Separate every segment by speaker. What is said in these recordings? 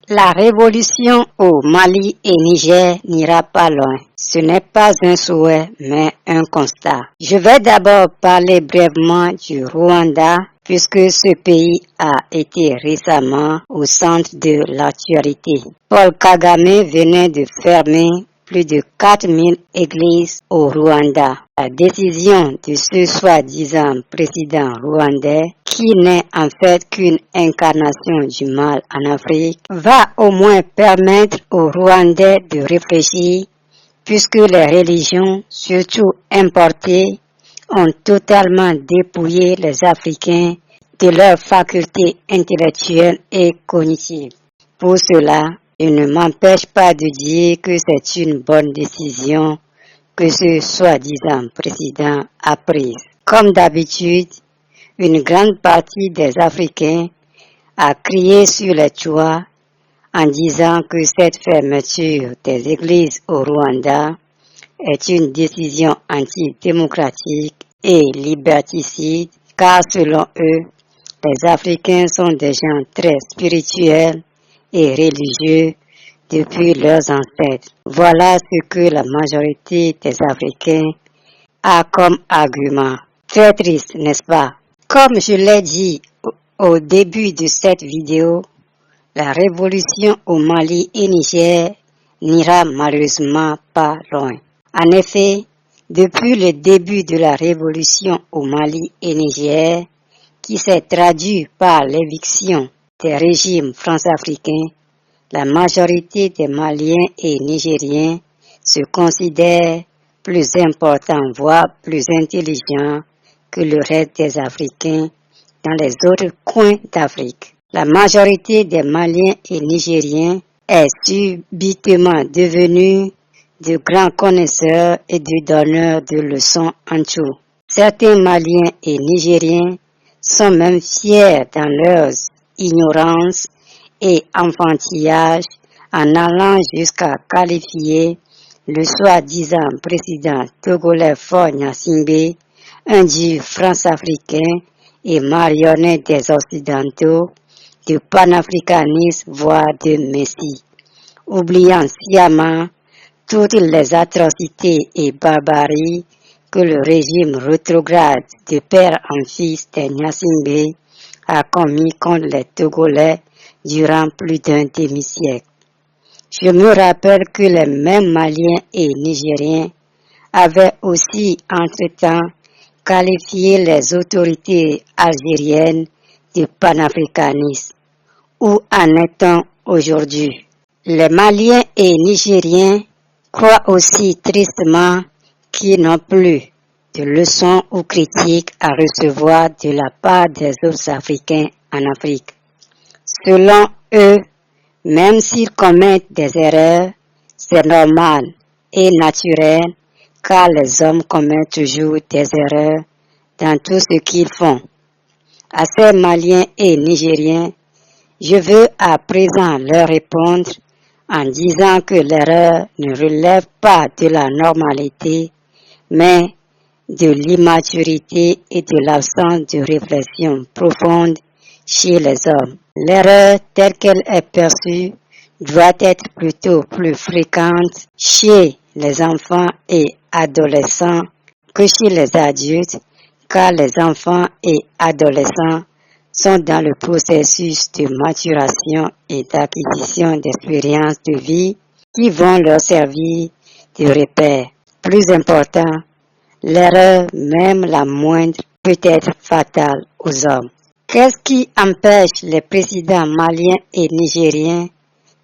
Speaker 1: La révolution au Mali et Niger n'ira pas loin. Ce n'est pas un souhait, mais un constat. Je vais d'abord parler brièvement du Rwanda, puisque ce pays a été récemment au centre de l'actualité. Paul Kagame venait de fermer plus de 4000 églises au Rwanda. La décision de ce soi-disant président rwandais, qui n'est en fait qu'une incarnation du mal en Afrique, va au moins permettre aux Rwandais de réfléchir, puisque les religions, surtout importées, ont totalement dépouillé les Africains de leurs facultés intellectuelles et cognitives. Pour cela, il ne m'empêche pas de dire que c'est une bonne décision que ce soi-disant président a prise. Comme d'habitude, une grande partie des Africains a crié sur les toits en disant que cette fermeture des églises au Rwanda est une décision antidémocratique et liberticide, car selon eux, les Africains sont des gens très spirituels et religieux depuis leurs ancêtres. Voilà ce que la majorité des Africains a comme argument. Très triste, n'est-ce pas? Comme je l'ai dit au début de cette vidéo, la révolution au Mali et Niger n'ira malheureusement pas loin. En effet, depuis le début de la révolution au Mali et Niger, qui s'est traduit par l'éviction des régimes france-africains, la majorité des Maliens et Nigériens se considèrent plus importants, voire plus intelligents que le reste des Africains dans les autres coins d'Afrique. La majorité des Maliens et Nigériens est subitement devenue de grands connaisseurs et de donneurs de leçons en tout. Certains Maliens et Nigériens sont même fiers dans leur ignorance et enfantillage en allant jusqu'à qualifier le soi-disant président togolais Faure Gnassingbé, un dieu france-africain et marionnette des Occidentaux, de panafricaniste voire de messie, oubliant sciemment toutes les atrocités et barbaries que le régime rétrograde de père en fils de Gnassingbé a commis contre les Togolais durant plus d'un demi-siècle. Je me rappelle que les mêmes Maliens et Nigériens avaient aussi entre-temps qualifié les autorités algériennes de panafricanistes. Où en est-on aujourd'hui? Les Maliens et Nigériens croient aussi tristement qu'ils n'ont plus de leçons ou critiques à recevoir de la part des autres Africains en Afrique. Selon eux, même s'ils commettent des erreurs, c'est normal et naturel, car les hommes commettent toujours des erreurs dans tout ce qu'ils font. À ces Maliens et Nigériens, je veux à présent leur répondre en disant que l'erreur ne relève pas de la normalité, mais de l'immaturité et de l'absence de réflexion profonde chez les hommes. L'erreur telle qu'elle est perçue doit être plutôt plus fréquente chez les enfants et adolescents que chez les adultes, car les enfants et adolescents sont dans le processus de maturation et d'acquisition d'expériences de vie qui vont leur servir de repère. Plus important, l'erreur, même la moindre, peut être fatale aux hommes. Qu'est-ce qui empêche les présidents maliens et nigériens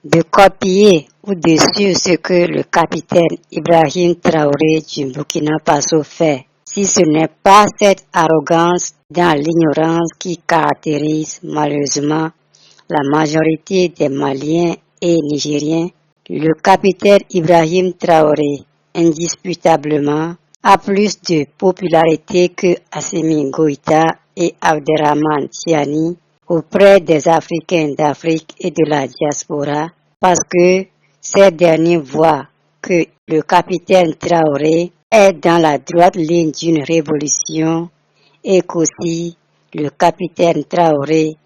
Speaker 1: de copier ou de suivre ce que le capitaine Ibrahim Traoré du Burkina Faso fait, si ce n'est pas cette arrogance dans l'ignorance qui caractérise malheureusement la majorité des Maliens et Nigériens? Le capitaine Ibrahim Traoré, indisputablement, a plus de popularité que Assimi Goïta et Abderrahmane Tiani auprès des Africains d'Afrique et de la diaspora, parce que ces derniers voient que le capitaine Traoré est dans la droite ligne d'une révolution et qu'aussi le capitaine Traoré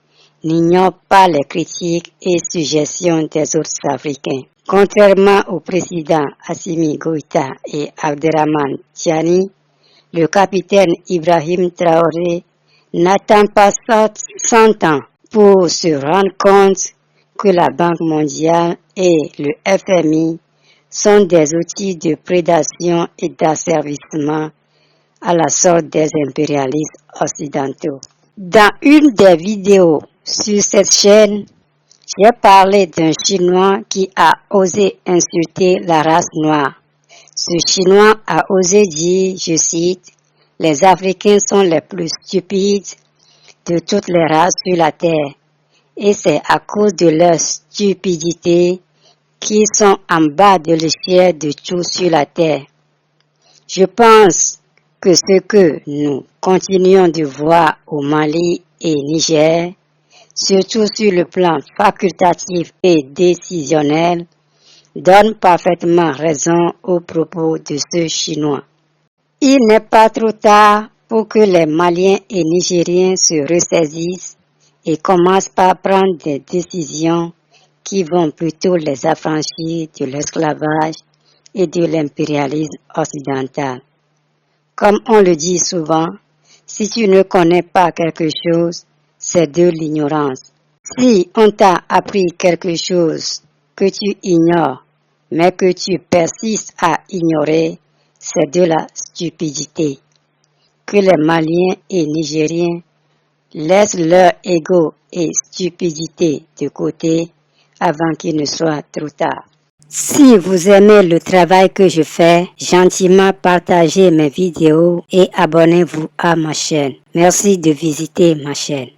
Speaker 1: n'ignore pas les critiques et suggestions des autres Africains. Contrairement au président Assimi Goïta et Abderrahmane Tiani, le capitaine Ibrahim Traoré n'attend pas 100 ans pour se rendre compte que la Banque mondiale et le FMI sont des outils de prédation et d'asservissement à la sorte des impérialistes occidentaux. Dans une des vidéos sur cette chaîne, j'ai parlé d'un Chinois qui a osé insulter la race noire. Ce Chinois a osé dire, je cite, « Les Africains sont les plus stupides de toutes les races sur la terre et c'est à cause de leur stupidité qu'ils sont en bas de l'échelle de tout sur la terre. » Je pense que ce que nous continuons de voir au Mali et Niger, surtout sur le plan facultatif et décisionnel, donne parfaitement raison aux propos de ce Chinois. Il n'est pas trop tard pour que les Maliens et Nigériens se ressaisissent et commencent par prendre des décisions qui vont plutôt les affranchir de l'esclavage et de l'impérialisme occidental. Comme on le dit souvent, si tu ne connais pas quelque chose, c'est de l'ignorance. Si on t'a appris quelque chose que tu ignores, mais que tu persistes à ignorer, c'est de la stupidité. Que les Maliens et Nigériens laissent leur ego et stupidité de côté avant qu'il ne soit trop tard. Si vous aimez le travail que je fais, gentiment partagez mes vidéos et abonnez-vous à ma chaîne. Merci de visiter ma chaîne.